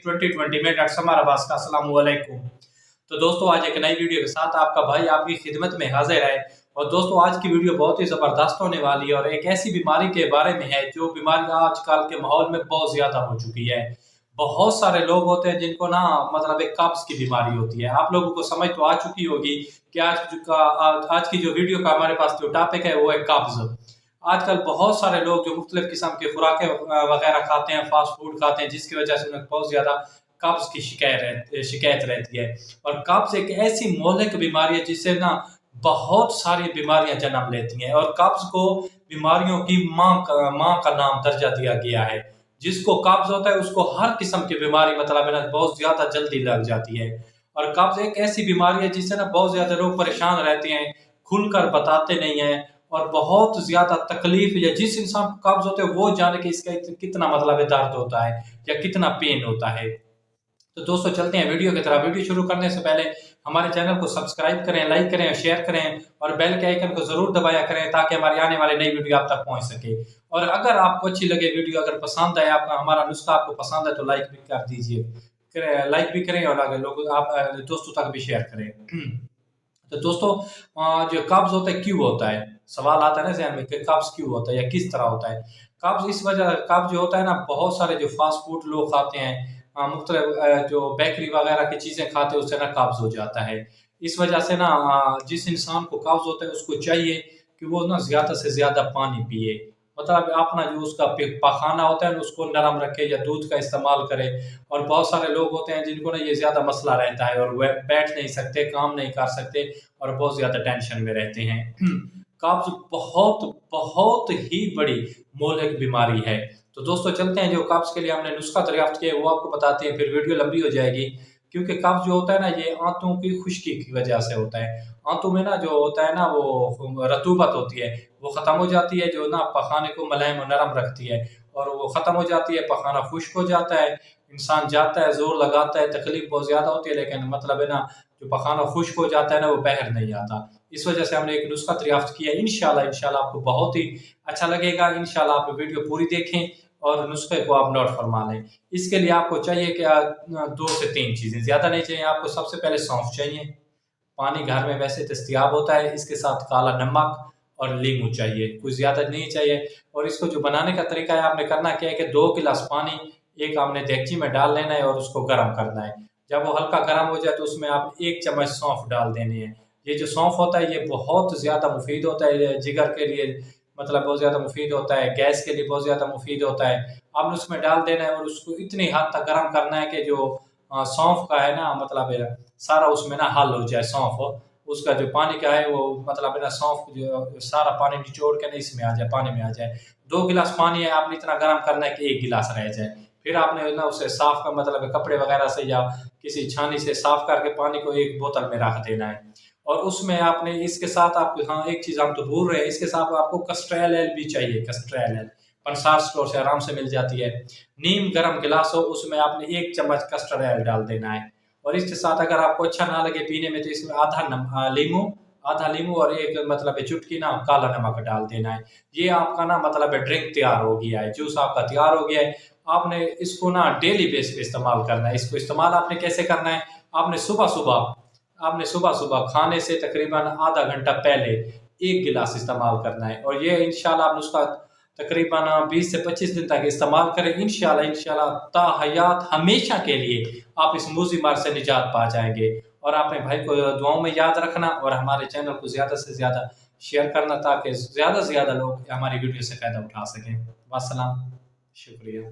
2020 में डॉक्टर समार अब्बास का अस्सलाम वालेकुम। तो दोस्तों आज एक नई वीडियो के साथ आपका भाई आपकी खिदमत में हाजिर है। और दोस्तों आज की वीडियो बहुत ही ज़बरदस्त होने वाली है और एक ऐसी बीमारी के बारे में है जो बीमारी आजकल के माहौल में बहुत ज़्यादा हो चुकी है। बहुत सारे लोग होते हैं जिनको ना मतलब एक कब्ज़ की बीमारी होती है। आप लोगों को समझ तो आ चुकी होगी कि आज की जो वीडियो का हमारे पास जो टॉपिक है वो है कब्ज़। आजकल बहुत सारे लोग जो मुख्तलिफ किस्म की खुराकें वगैरह खाते हैं, फास्ट फूड खाते हैं, जिसकी वजह से उन्हें बहुत ज़्यादा कब्ज़ की शिकायत रहती है। और कब्ज़ एक ऐसी मोहलिक बीमारी है जिससे ना बहुत सारी बीमारियां जन्म लेती हैं। और कब्ज़ को बीमारियों की माँ का नाम दर्जा दिया गया है। जिसको कब्ज़ होता है उसको हर किस्म की बीमारी मतलब है ना बहुत ज़्यादा जल्दी लग जाती है। और कब्ज़ एक ऐसी बीमारी है जिससे ना बहुत ज़्यादा लोग परेशान रहते हैं, खुलकर बताते नहीं हैं और बहुत ज़्यादा तकलीफ या जिस इंसान को कब्ज़ होता है वो जाने कि इसका कितना मतलब दर्द होता है या कितना पेन होता है। तो दोस्तों चलते हैं वीडियो की तरफ। वीडियो शुरू करने से पहले हमारे चैनल को सब्सक्राइब करें, लाइक करें, शेयर करें और बेल के आइकन को ज़रूर दबाया करें ताकि हमारी आने वाली नई वीडियो आप तक पहुंच सके। और अगर आपको अच्छी लगे वीडियो, अगर पसंद आए, आपका हमारा नुस्खा आपको पसंद है तो लाइक भी कर दीजिए, लाइक भी करें और अगर लोग आप दोस्तों तक भी शेयर करें। तो दोस्तों जो कब्ज़ होता है क्यों होता है, सवाल आता है ना ज़हन में कि कब्ज़ क्यों होता है या किस तरह होता है। कब्ज़ जो होता है ना बहुत सारे जो फास्ट फूड लोग खाते हैं, मुख्तलिफ जो बेकरी वगैरह की चीज़ें खाते हैं उससे ना कब्ज़ हो जाता है। इस वजह से ना जिस इंसान को कब्ज़ होता है उसको चाहिए कि वो ना ज़्यादा से ज़्यादा पानी पिए। मतलब अपना जो उसका पखाना होता है ना उसको नरम रखे या दूध का इस्तेमाल करे। और बहुत सारे लोग होते हैं जिनको ना ये ज़्यादा मसला रहता है और वह बैठ नहीं सकते, काम नहीं कर सकते और बहुत ज़्यादा टेंशन में रहते हैं। कब्ज़ बहुत बहुत ही बड़ी मोहलिक बीमारी है। तो दोस्तों चलते हैं, जो कब्ज़ के लिए हमने नुस्खा दरियाफ्त किया है वो आपको बताते हैं, फिर वीडियो लंबी हो जाएगी। क्योंकि कब्ज़ जो होता है ना ये आंतों की खुश्की की वजह से होता है। आंतों में ना जो होता है ना वो रतूबत होती है, वो ख़त्म हो जाती है जो ना पखाने को मुलायम और नरम रखती है। और वो ख़त्म हो जाती है, पखाना खुश्क हो जाता है, इंसान जाता है, ज़ोर लगाता है, तकलीफ बहुत ज़्यादा होती है, लेकिन मतलब है ना जो पखाना खुश्क हो जाता है ना वो बाहर नहीं आता। इस वजह से हमने एक नुस्खा दरियाफ्त किया है। इंशाल्लाह आपको बहुत ही अच्छा लगेगा। इंशाल्लाह आप वीडियो पूरी देखें और नुस्खे को आप नोट फरमा लें। इसके लिए आपको चाहिए कि 2 से 3 चीज़ें, ज़्यादा नहीं चाहिए आपको। सबसे पहले सौंफ चाहिए, पानी घर में वैसे दस्तयाब होता है, इसके साथ काला नमक और नींबू चाहिए, कुछ ज़्यादा नहीं चाहिए। और इसको जो बनाने का तरीका है, आपने करना क्या है कि 2 गिलास पानी एक आपने देगची में डाल लेना है और उसको गर्म करना है। जब वो हल्का गर्म हो जाए तो उसमें आप 1 चम्मच सौंफ डाल देनी है। ये जो सौंफ होता है ये बहुत ज़्यादा मुफीद होता है जिगर के लिए, मतलब बहुत ज़्यादा मुफीद होता है, गैस के लिए बहुत ज़्यादा मुफीद होता है। आपने उसमें डाल देना है और उसको इतनी हद तक गर्म करना है कि जो सौंफ का है ना मतलब सारा उसमें ना हल हो जाए। सौंफ उसका जो पानी का है वो मतलब है ना सौंफ जो सारा पानी निचोड़ के ना इसमें आ जाए, पानी में आ जाए। 2 गिलास पानी है, आपने इतना गर्म करना है कि 1 गिलास रह जाए। फिर आपने ना उसे साफ का मतलब कपड़े वगैरह से या किसी छानी से साफ करके पानी को एक बोतल में रख देना है। और उसमें आपने इसके साथ आपको हाँ एक चीज़ हम तो भूल रहे हैं, इसके साथ आपको कस्टोल ऑयल भी चाहिए। कस्टोल ऑयल पंसार स्टोर से आराम से मिल जाती है। नीम गर्म गिलास हो उसमें आपने 1 चम्मच कस्टर्ड ऑयल डाल देना है। और इसके साथ अगर आपको अच्छा ना लगे पीने में तो इसमें आधा नींबू और एक मतलब चुटकी ना काला नमक डाल देना है। ये आपका ना मतलब ड्रिंक तैयार हो गया है, जूस आपका तैयार हो गया है। आपने इसको ना डेली बेस पे इस्तेमाल करना है। इसको इस्तेमाल आपने कैसे करना है, आपने सुबह-सुबह खाने से तकरीबन आधा घंटा पहले 1 गिलास इस्तेमाल करना है। और ये इंशाल्लाह आप उसका तकरीबन 20 से 25 दिन तक इस्तेमाल करें। इंशाल्लाह ताहयात हमेशा के लिए आप इस मुसीबत से निजात पा जाएँगे। और अपने भाई को दुआओं में याद रखना और हमारे चैनल को ज़्यादा से ज़्यादा शेयर करना ताकि ज़्यादा से ज़्यादा लोग हमारी वीडियो से फ़ायदा उठा सकें। वस्सलाम, शुक्रिया।